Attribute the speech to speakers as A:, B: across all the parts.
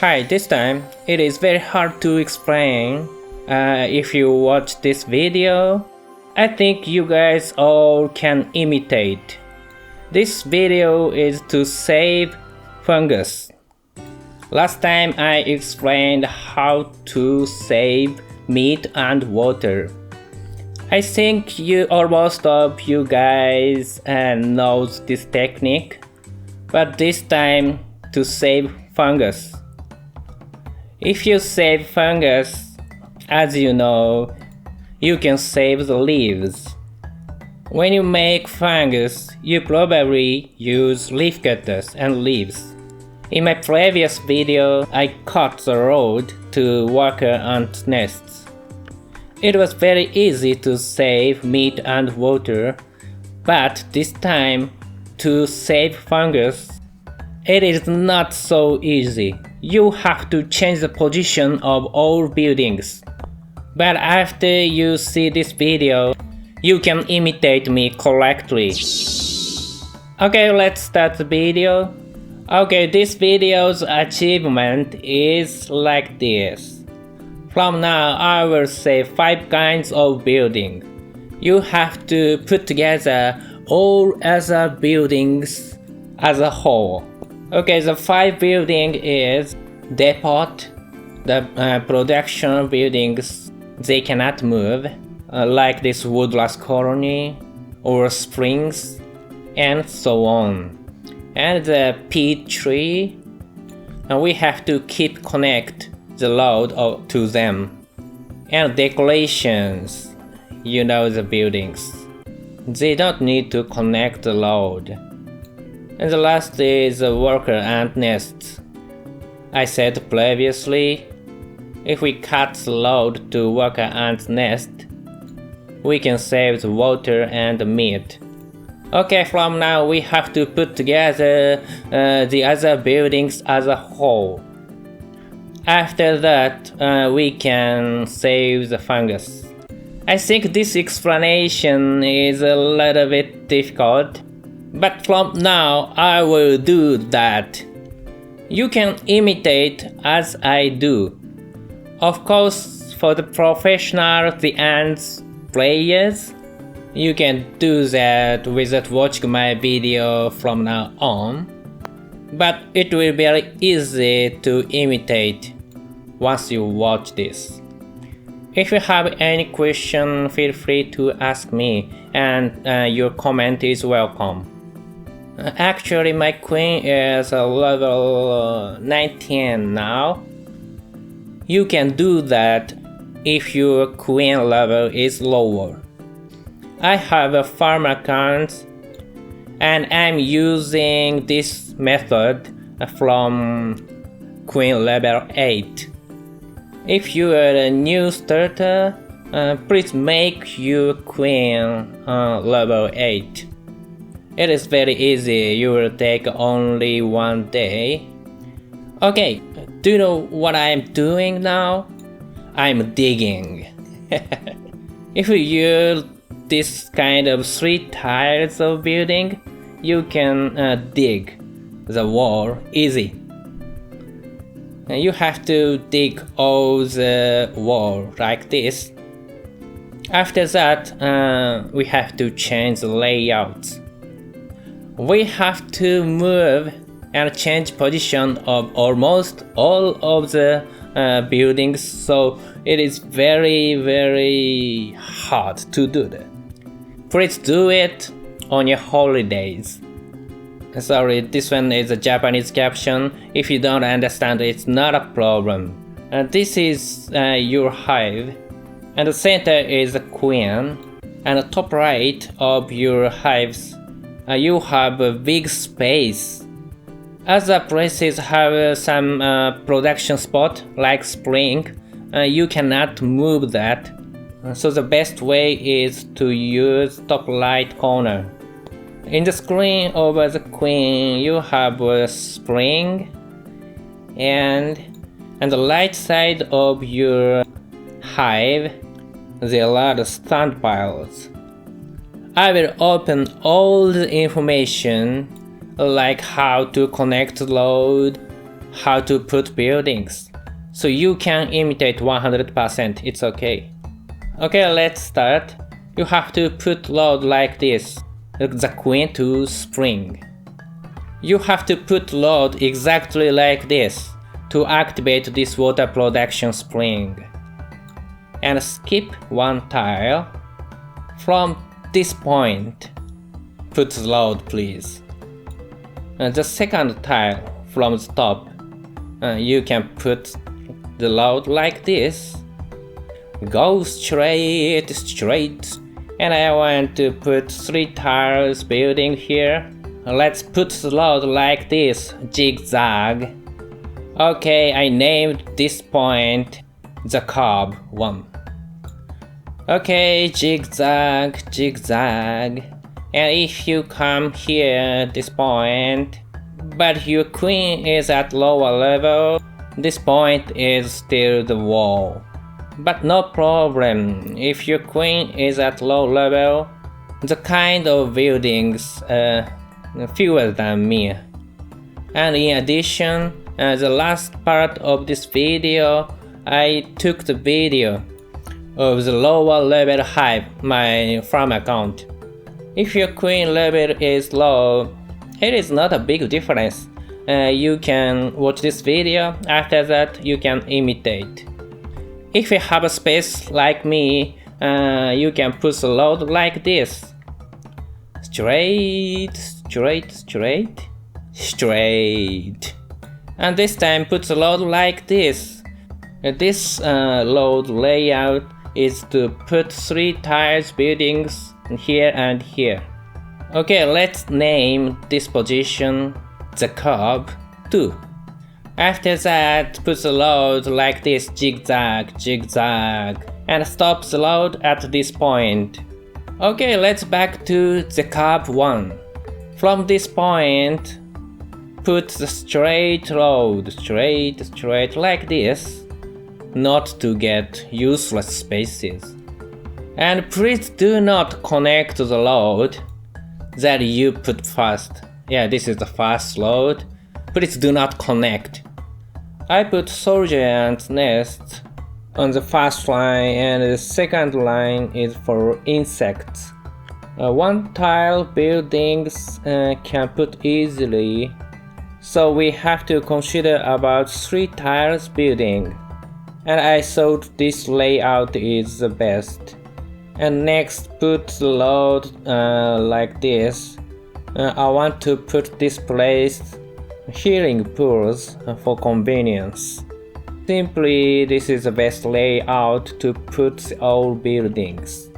A: Hi, this time it is very hard to explain. If you watch this video, I think you guys all can imitate. This video is to save fungus. Last time I explained how to save meat and water. I think most of you guys knows this technique, but this time to save fungus. If you save fungus, as you know, you can save the leaves. When you make fungus, you probably use leaf cutters and leaves. In my previous video, I cut the road to worker ant nests. It was very easy to save meat and water, but this time, to save fungus, it is not so easy. You have to change the position of all buildings. But after you see this video, you can imitate me correctly. Okay, let's start the video. Okay, this video's achievement is like this. From now, I will say 5 kinds of building. You have to put together all other buildings as a whole. Okay, the 5 building is depot, the production buildings, they cannot move, like this woodless colony or springs and so on. And the peat tree, we have to keep connect the load to them. And decorations, you know the buildings. They don't need to connect the load. And the last is the worker ant nests. I said previously, if we cut the load to worker ant nest, we can save the water and the meat. Okay, from now we have to put together the other buildings as a whole. After that, we can save the fungus. I think this explanation is a little bit difficult, but from now I will do that. You can imitate as I do. Of course, for the professional, the ants players, you can do that without watching my video from now on. But it will be very easy to imitate once you watch this. If you have any question, feel free to ask me, and your comment is welcome. Actually, my queen is level 19 now. You can do that if your queen level is lower. I have a farm account, and I'm using this method from queen level 8. If you are a new starter, please make your queen level 8. It is very easy, you will take only 1 day. Okay, do you know what I'm doing now? I'm digging. If you use this kind of 3 tiles of building, you can dig the wall easy. You have to dig all the wall like this. After that, we have to change the layout. We have to move and change position of almost all of the buildings, so it is very hard to do that. Please do it on your holidays. Sorry, this one is a Japanese caption. If you don't understand, it's not a problem. This is your hive, and the center is the queen, and the top right of your hives, you have a big space. Other places have some production spot like spring. You cannot move that, so the best way is to use top right corner. In the screen over the queen, you have a spring, and on the right side of your hive, there are the stand piles. I will open all the information like how to connect load, how to put buildings. So you can imitate 100%, it's okay. Okay, let's start. You have to put load like this, the queen to spring. You have to put load exactly like this to activate this water production spring. And skip one tile. From this point, put load please. The second tile from the top, you can put the load like this. Go straight, and I want to put 3 tiles building here. Let's put the load like this, zigzag. Okay, I named this point the curve 1. Okay, zigzag, and if you come here, this point, but your queen is at lower level, this point is still the wall. But no problem, if your queen is at low level, the kind of buildings fewer than me. And in addition, the last part of this video, I took the video of the lower level hive, my farm account. If your queen level is low, it is not a big difference. You can watch this video, after that you can imitate. If you have a space like me, you can put the load like this. Straight. And this time put the load like this. This load layout is to put 3 tiles buildings here and here. Okay, let's name this position the curve 2. After that, put the load like this, zigzag, and stop the load at this point. Okay, let's back to the curve 1. From this point, put the straight load, straight like this, not to get useless spaces. And please do not connect the load that you put first. Yeah, this is the first load. Please do not connect. I put soldier ant nest on the first line, and the second line is for insects. 1 tile buildings can put easily, so we have to consider about 3 tiles building. And I thought this layout is the best. And next, put the load like this. I want to put this place healing pools for convenience. Simply, this is the best layout to put all buildings.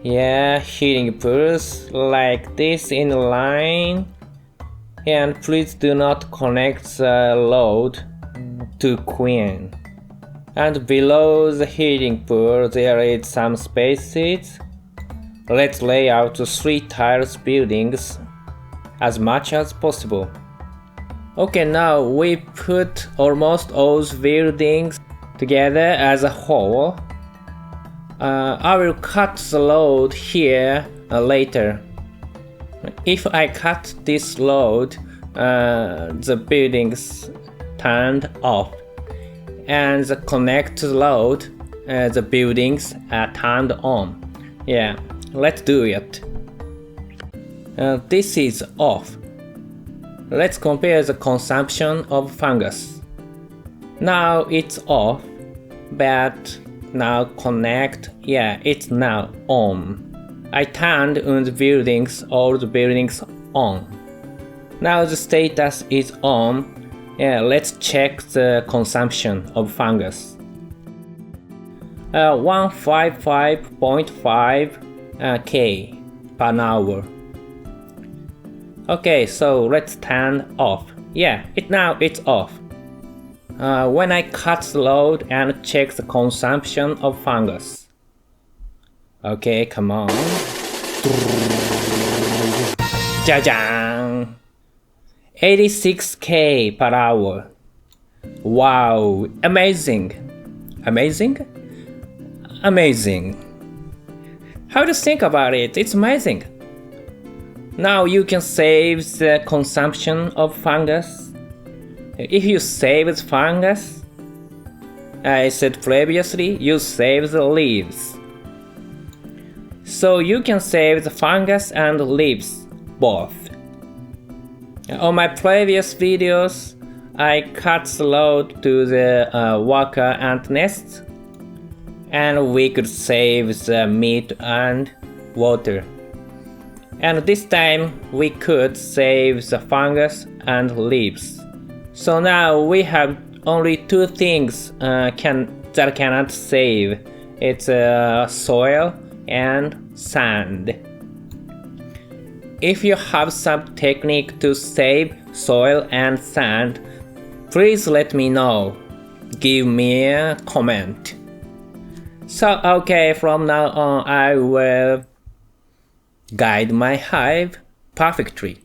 A: Yeah, healing pools like this in line. And please do not connect the load to queen. And below the healing pool there is some spaces. Let's lay out 3 tiles buildings as much as possible. Okay, now we put almost all the buildings together as a whole. I will cut the load here later. If I cut this load, the buildings turned off, and the connect load, the buildings are turned on. Yeah, let's do it. This is off. Let's compare the consumption of fungus. Now it's off, but now connect. Yeah, it's now on. I turned on the buildings, all the buildings on. Now the status is on. Yeah, let's check the consumption of fungus. 155.5 K per hour. Okay, so let's turn off. Yeah, now it's off. When I cut the load and check the consumption of fungus. Okay, come on. Jajan! 86K per hour. Wow, amazing. Amazing? Amazing. How to think about it? It's amazing. Now you can save the consumption of fungus. If you save the fungus, I said previously, you save the leaves. So you can save the fungus and leaves both. On my previous videos, I cut the load to the worker ant nests, and we could save the meat and water. And this time we could save the fungus and leaves. So now we have only two things that cannot save. It's soil and sand. If you have some technique to save soil and sand, please let me know. Give me a comment. So okay, from now on I will guide my hive perfectly.